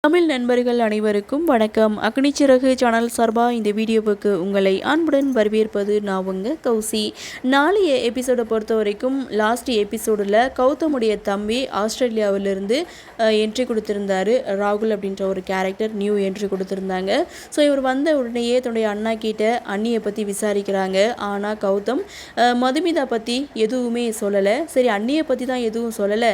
தமிழ் நண்பர்கள் அனைவருக்கும் வணக்கம். அக்னிச்சிறகு சேனல் சார்பாக இந்த வீடியோவுக்கு உங்களை அன்புடன் வரவேற்பது நான் உங்கள் கௌசி. நாளைய எபிசோடை பொறுத்த வரைக்கும் லாஸ்ட் எபிசோடில் கௌதமுடைய தம்பி ஆஸ்திரேலியாவிலிருந்து என்ட்ரி கொடுத்துருந்தாரு. ராகுல் அப்படின்ற ஒரு கேரக்டர் நியூ என்ட்ரி கொடுத்துருந்தாங்க. ஸோ இவர் வந்த உடனேயே தன்னுடைய அண்ணா கிட்ட அண்ணியை பற்றி விசாரிக்கிறாங்க. ஆனால் கௌதம் மதுமிதா பற்றி எதுவுமே சொல்லலை. சரி, அண்ணியை பற்றி தான் எதுவும் சொல்லலை,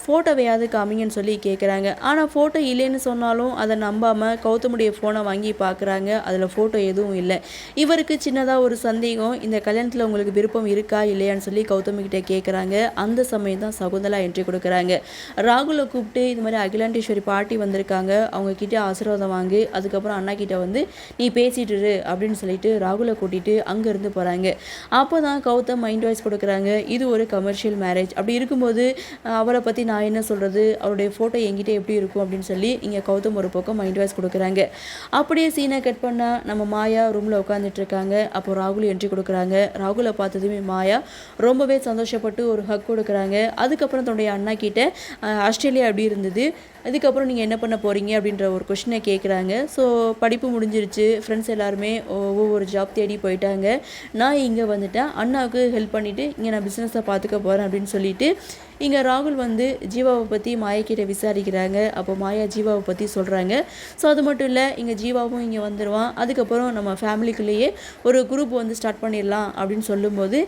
ஃபோட்டோவையாவது காமிங்கன்னு சொல்லி கேட்குறாங்க. ஆனால் ஃபோட்டோ இல்லைன்னு சொன்னாலும் அதை நம்பாமல் கௌதமுடைய ஃபோனை வாங்கி பார்க்குறாங்க. அதில் ஃபோட்டோ எதுவும் இல்லை. இவருக்கு சின்னதாக ஒரு சந்தேகம், இந்த கல்யாணத்தில் உங்களுக்கு விருப்பம் இருக்கா இல்லையான்னு சொல்லி கௌதமிக்கிட்ட கேட்குறாங்க. அந்த சமயம் தான் சகுந்தலா என்ட்ரி கொடுக்குறாங்க. ராகுலை கூப்பிட்டு இது மாதிரி அகிலாண்டேஸ்வரி பாட்டி வந்திருக்காங்க, அவங்கக்கிட்ட ஆசீர்வாதம் வாங்கு, அதுக்கப்புறம் அண்ணா கிட்ட வந்து நீ பேசிட்டு இரு அப்படின்னு சொல்லிட்டு ராகுலை கூட்டிகிட்டு அங்கேருந்து போகிறாங்க. அப்போ தான் கௌதம் மைண்ட் வாய்ஸ் கொடுக்குறாங்க, இது ஒரு கமர்ஷியல் மேரேஜ், அப்படி இருக்கும்போது அவரை பற்றி நான் என்ன சொல்கிறது, அவருடைய ஃபோட்டோ என்கிட்ட எப்படி இருக்கும் அப்படின்னு சொல்லி இங்கே கௌதம் ஒரு பக்கம் மைண்ட் வாய்ஸ் கொடுக்குறாங்க. அப்படியே சீனை கட் பண்ணால் நம்ம மாயா ரூமில் உட்காந்துட்டு இருக்காங்க. அப்போ ராகுல் என்ட்ரி கொடுக்குறாங்க. ராகுலை பார்த்ததுமே மாயா ரொம்பவே சந்தோஷப்பட்டு ஒரு ஹக் கொடுக்குறாங்க. அதுக்கப்புறம் தன்னுடைய அண்ணா கிட்ட ஆஸ்திரேலியா எப்படி இருந்தது, அதுக்கப்புறம் நீங்கள் என்ன பண்ண போகிறீங்க அப்படின்ற ஒரு கொஷினை கேட்குறாங்க. ஸோ படிப்பு முடிஞ்சிருச்சு, ஃப்ரெண்ட்ஸ் எல்லாருமே ஒவ்வொரு ஜாப் தேடி போயிட்டாங்க, நான் இங்கே வந்துட்டேன், அண்ணாவுக்கு ஹெல்ப் பண்ணிவிட்டு இங்கே நான் பிஸ்னஸை பார்த்துக்க போகிறேன் அப்படின்னு சொல்லிட்டு இங்கே ராகுல் வந்து ஜீவாவை பற்றி மாயா கிட்ட விசாரிக்கிறாங்க. அப்போ மாயா ஜீவாவை பற்றி சொல்கிறாங்க. ஸோ அது மட்டும் இல்லை, இங்கே ஜீவாவும் இங்கே வந்துடுவான், அதுக்கப்புறம் நம்ம ஃபேமிலிக்குள்ளேயே ஒரு குரூப் வந்து ஸ்டார்ட் பண்ணிடலாம் அப்படின்னு சொல்லும்போது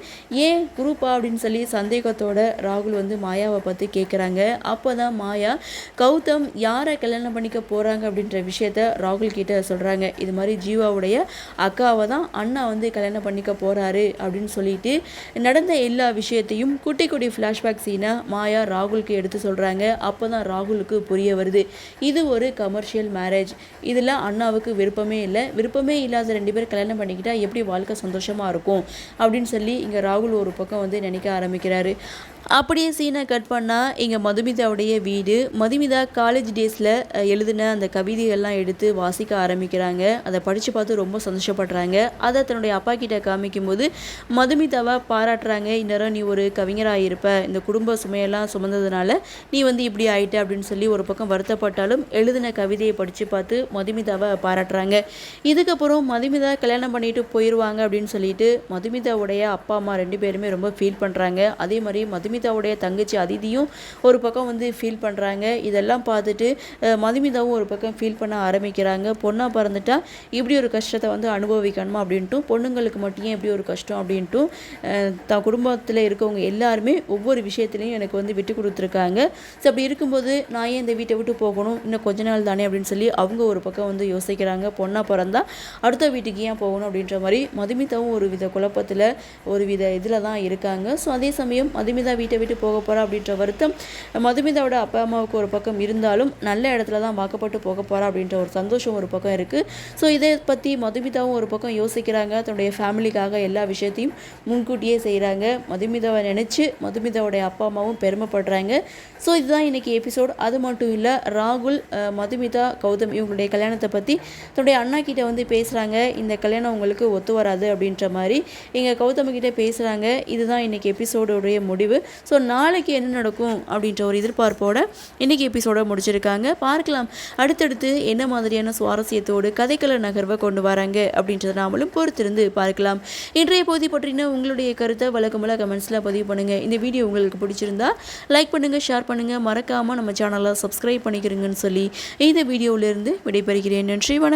ஏன் குரூப்பா அப்படின்னு சொல்லி சந்தேகத்தோட ராகுல் வந்து மாயாவை பற்றி கேட்குறாங்க. அப்போ தான் மாயா கௌதம் யாரை கல்யாணம் பண்ணிக்க போகிறாங்க அப்படின்ற விஷயத்த ராகுல் கிட்ட சொல்கிறாங்க. இது மாதிரி ஜீவாவுடைய அக்காவை தான் அண்ணா வந்து கல்யாணம் பண்ணிக்க போகிறாரு அப்படின்னு சொல்லிட்டு நடந்த எல்லா விஷயத்தையும் குட்டி குட்டி ஃப்ளாஷ்பேக் சீனை மாயா ராகுலுக்கு எடுத்து சொல்கிறாங்க. அப்போ தான் ராகுலுக்கு புரிய வருது, இது ஒரு கமர்ஷியல் மேரேஜ், இதில் அண்ணாவுக்கு விருப்பமே இல்லை, விருப்பமே இல்லாத ரெண்டு பேர் கல்யாணம் பண்ணிக்கிட்டால் எப்படி வாழ்க்கை சந்தோஷமாக இருக்கும் அப்படின்னு சொல்லி இங்கே ராகுல் ஒரு பக்கம் வந்து நினைக்க ஆரம்பிக்கிறாரு. அப்படியே சீனை கட் பண்ணால் இங்கே மதுமிதாவுடைய வீடு. மதுமிதா காலேஜ் டேஸில் எழுதின அந்த கவிதைகள்லாம் எடுத்து வாசிக்க ஆரம்பிக்கிறாங்க. அதை படித்து பார்த்து ரொம்ப சந்தோஷப்படுறாங்க. அதை தன்னுடைய அப்பா கிட்ட காமிக்கும்போது மதுமிதாவை பாராட்டுறாங்க. இந்நேரம் நீ ஒரு கவிஞராக இருப்ப, இந்த குடும்ப சுமையெல்லாம் சுமந்ததுனால நீ வந்து இப்படி ஆயிட்ட அப்படின்னு சொல்லி ஒரு பக்கம் வருத்தப்பட்டாலும் எழுதின கவிதையை படித்து பார்த்து மதுமிதாவை பாராட்டுறாங்க. இதுக்கப்புறம் மதுமிதா கல்யாணம் பண்ணிட்டு போயிடுவாங்க அப்படின்னு சொல்லிட்டு மதுமிதாவுடைய அப்பா அம்மா ரெண்டு பேருமே ரொம்ப ஃபீல் பண்ணுறாங்க. அதே மாதிரி மதுமிதாவுடைய தங்கச்சி அதிதியும் ஒரு பக்கம் வந்து ஃபீல் பண்ணுறாங்க. இதெல்லாம் பார்த்துட்டு மதுமிதாவும் ஒரு பக்கம் ஃபீல் பண்ண ஆரம்பிக்கிறாங்க. பொண்ணாக பிறந்துட்டா இப்படி ஒரு கஷ்டத்தை வந்து அனுபவிக்கணுமா அப்படின்ட்டு, பொண்ணுங்களுக்கு மட்டும் எப்படி ஒரு கஷ்டம் அப்படின்ட்டு குடும்பத்தில் இருக்கவங்க எல்லாருமே ஒவ்வொரு விஷயத்துலையும் எனக்கு வந்து விட்டு கொடுத்துருக்காங்க. ஸோ அப்படி இருக்கும்போது நான் ஏன் இந்த வீட்டை விட்டு போகணும், இன்னும் கொஞ்ச நாள் தானே அப்படின்னு சொல்லி அவங்க ஒரு பக்கம் வந்து யோசிக்கிறாங்க. பொண்ணாக பிறந்தா அடுத்த வீட்டுக்கு ஏன் போகணும் அப்படின்ற மாதிரி மதுமிதாவும் ஒரு வித குழப்பத்தில் ஒரு வித இதில் தான் இருக்காங்க. ஸோ அதே சமயம் மதுமிதா வீட்டை விட்டு போக போகிறா அப்படின்ற வருத்தம் மதுமிதாவோட அப்பா அம்மாவுக்கு ஒரு பக்கம் இருந்தாலும் நல்ல இடத்துல தான் வாக்கப்பட்டு போக போகிறா அப்படின்ற ஒரு சந்தோஷம் ஒரு பக்கம் இருக்குது. ஸோ இதை பற்றி மதுமிதாவும் ஒரு பக்கம் யோசிக்கிறாங்க. தன்னுடைய ஃபேமிலிக்காக எல்லா விஷயத்தையும் முன்கூட்டியே செய்கிறாங்க. மதுமிதாவை நினச்சி மதுமிதாவுடைய அப்பா அம்மாவும் பெருமைப்படுறாங்க. ஸோ இதுதான் இன்றைக்கி எபிசோட். அது மட்டும் இல்லை, ராகுல் மதுமிதா கௌதம் இவங்களுடைய கல்யாணத்தை பற்றி தன்னுடைய அண்ணா கிட்ட வந்து பேசுகிறாங்க. இந்த கல்யாணம் உங்களுக்கு ஒத்து வராது அப்படின்ற மாதிரி இங்கே கௌதம்கிட்ட பேசுகிறாங்க. இதுதான் இன்றைக்கி எபிசோடோடைய முடிவு. ஸோ நாளைக்கு என்ன நடக்கும் அப்படின்ற ஒரு எதிர்பார்ப்போட இன்றைக்கி எபிசோட முடிச்சிருக்காங்க. பார்க்கலாம் அடுத்தடுத்து என்ன மாதிரியான சுவாரஸ்யத்தோடு கதைக்கள நகர்வை கொண்டு வராங்க அப்படின்றத நாமளும் பொறுத்திருந்து பார்க்கலாம். இன்றைய பகுதி பற்றின உங்களுடைய கருத்தை வழக்கமுள்ள கமெண்ட்ஸில் பதிவு பண்ணுங்கள். இந்த வீடியோ உங்களுக்கு பிடிச்சிருந்தா லைக் பண்ணுங்கள், ஷேர் பண்ணுங்கள், மறக்காமல் நம்ம சேனலை சப்ஸ்கிரைப் பண்ணிக்கிறீங்கன்னு சொல்லி இந்த வீடியோவிலேருந்து விடைபெறுகிறேன். நன்றி, வணக்கம்.